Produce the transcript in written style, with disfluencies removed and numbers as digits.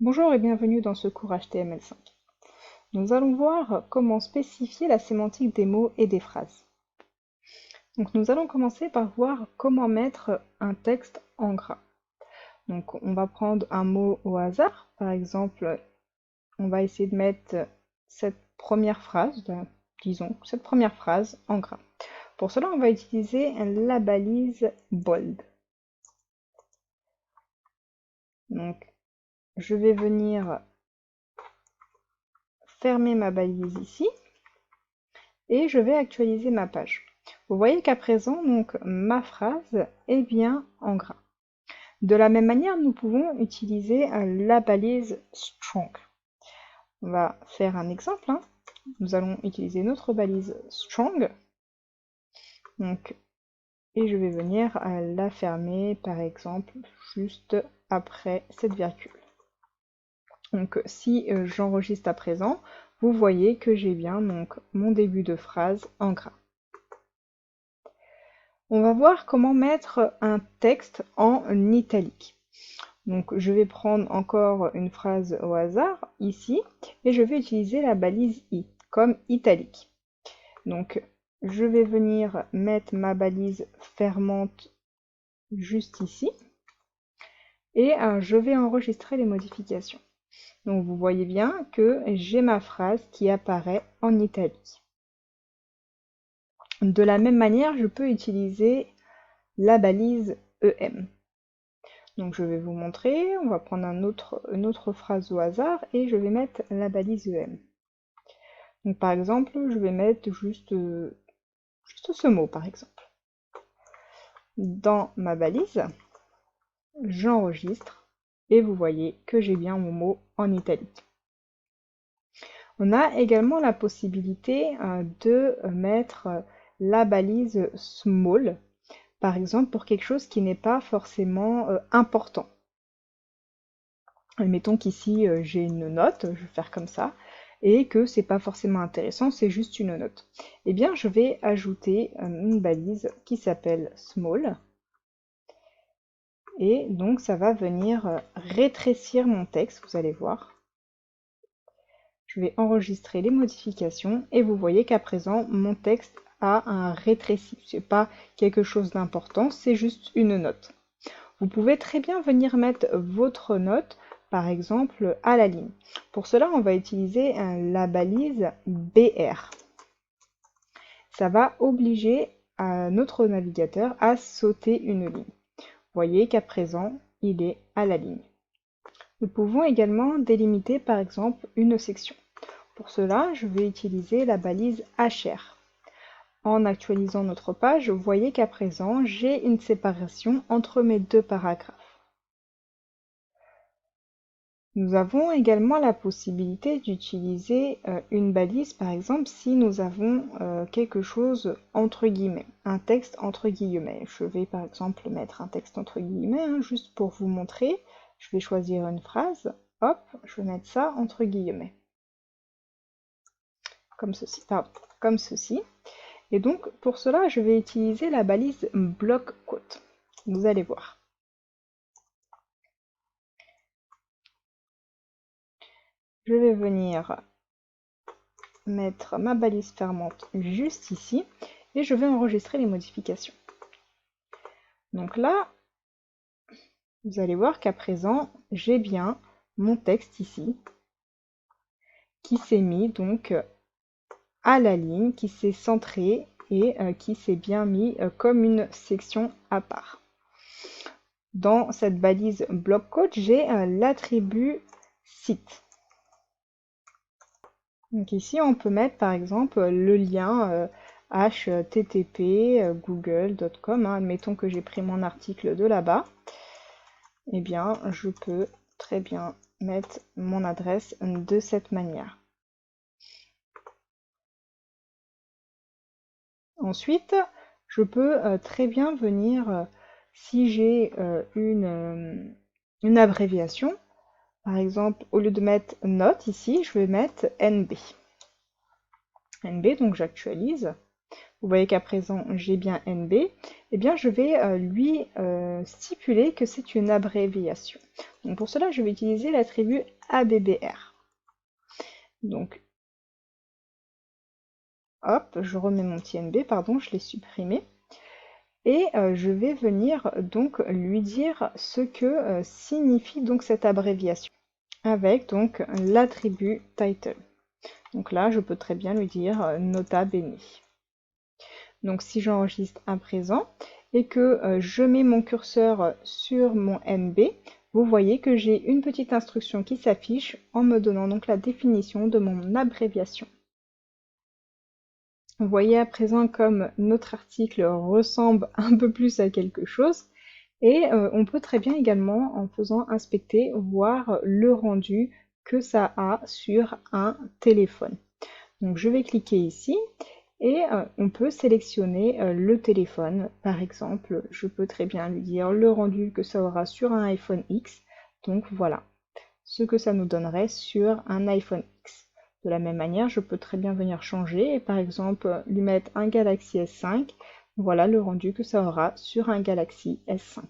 Bonjour et bienvenue dans ce cours HTML5. Nous allons voir comment spécifier la sémantique des mots et des phrases. Donc nous allons commencer par voir comment mettre un texte en gras. Donc on va prendre un mot au hasard, par exemple, on va essayer de mettre cette première phrase, disons cette première phrase en gras. Pour cela, on va utiliser la balise bold. Donc je vais venir fermer ma balise ici et je vais actualiser ma page. Vous voyez qu'à présent, donc, ma phrase est bien en gras. De la même manière, nous pouvons utiliser la balise strong. On va faire un exemple. Nous allons utiliser notre balise strong. Donc, et je vais venir la fermer, par exemple, juste après cette virgule. Donc, si j'enregistre à présent, vous voyez que j'ai bien donc, mon début de phrase en gras. On va voir comment mettre un texte en italique. Donc je vais prendre encore une phrase au hasard ici et je vais utiliser la balise I comme italique. Donc je vais venir mettre ma balise fermante juste ici et je vais enregistrer les modifications. Donc vous voyez bien que j'ai ma phrase qui apparaît en italique. De la même manière, je peux utiliser la balise EM. Donc je vais vous montrer, on va prendre une autre phrase au hasard et je vais mettre la balise EM. Donc par exemple, je vais mettre juste ce mot par exemple. Dans ma balise, j'enregistre et vous voyez que j'ai bien mon mot en italique. On a également la possibilité de mettre la balise small, par exemple pour quelque chose qui n'est pas forcément important. Mettons qu'ici j'ai une note, je vais faire comme ça, et que c'est pas forcément intéressant, c'est juste une note. Eh bien, je vais ajouter une balise qui s'appelle small, et donc ça va venir rétrécir mon texte, vous allez voir. Je vais enregistrer les modifications, et vous voyez qu'à présent, mon texte a un rétréci. C'est pas quelque chose d'important, c'est juste une note. Vous pouvez très bien venir mettre votre note par exemple à la ligne. Pour cela, on va utiliser la balise BR. Ça va obliger notre navigateur à sauter une ligne. Vous voyez qu'à présent, il est à la ligne. Nous pouvons également délimiter par exemple une section. Pour cela, je vais utiliser la balise HR. En actualisant notre page, vous voyez qu'à présent, j'ai une séparation entre mes deux paragraphes. Nous avons également la possibilité d'utiliser une balise, par exemple, si nous avons quelque chose entre guillemets, un texte entre guillemets. Je vais par exemple mettre un texte entre guillemets, juste pour vous montrer. Je vais choisir une phrase, hop, je vais mettre ça entre guillemets. Comme ceci, pardon, comme ceci. Et donc, pour cela, je vais utiliser la balise bloc quote. Vous allez voir. Je vais venir mettre ma balise fermante juste ici et je vais enregistrer les modifications. Donc là, vous allez voir qu'à présent, j'ai bien mon texte ici qui s'est mis donc à la ligne, qui s'est centré et qui s'est bien mis comme une section à part. Dans cette balise bloc quote, j'ai l'attribut site. Donc ici, on peut mettre par exemple le lien http google.com. Admettons que j'ai pris mon article de là-bas. Eh bien, je peux très bien mettre mon adresse de cette manière. Ensuite, je peux très bien venir, si j'ai une abréviation, par exemple, au lieu de mettre note ici, je vais mettre NB. NB, donc j'actualise. vous voyez qu'à présent j'ai bien NB, eh bien je vais lui stipuler que c'est une abréviation. Donc pour cela, je vais utiliser l'attribut ABBR. Donc, hop, je remets mon petit NB, pardon, je l'ai supprimé. Et je vais venir donc lui dire ce que signifie donc cette abréviation avec donc l'attribut title. Donc là, je peux très bien lui dire nota bene. Donc si j'enregistre à présent et que je mets mon curseur sur mon NB, vous voyez que j'ai une petite instruction qui s'affiche en me donnant donc la définition de mon abréviation. Vous voyez à présent comme notre article ressemble un peu plus à quelque chose. Et on peut très bien également, en faisant inspecter, voir le rendu que ça a sur un téléphone. Donc je vais cliquer ici et on peut sélectionner le téléphone. Par exemple, je peux très bien lui dire le rendu que ça aura sur un iPhone X. Donc voilà ce que ça nous donnerait sur un iPhone X. De la même manière, je peux très bien venir changer et par exemple lui mettre un Galaxy S5. Voilà le rendu que ça aura sur un Galaxy S5.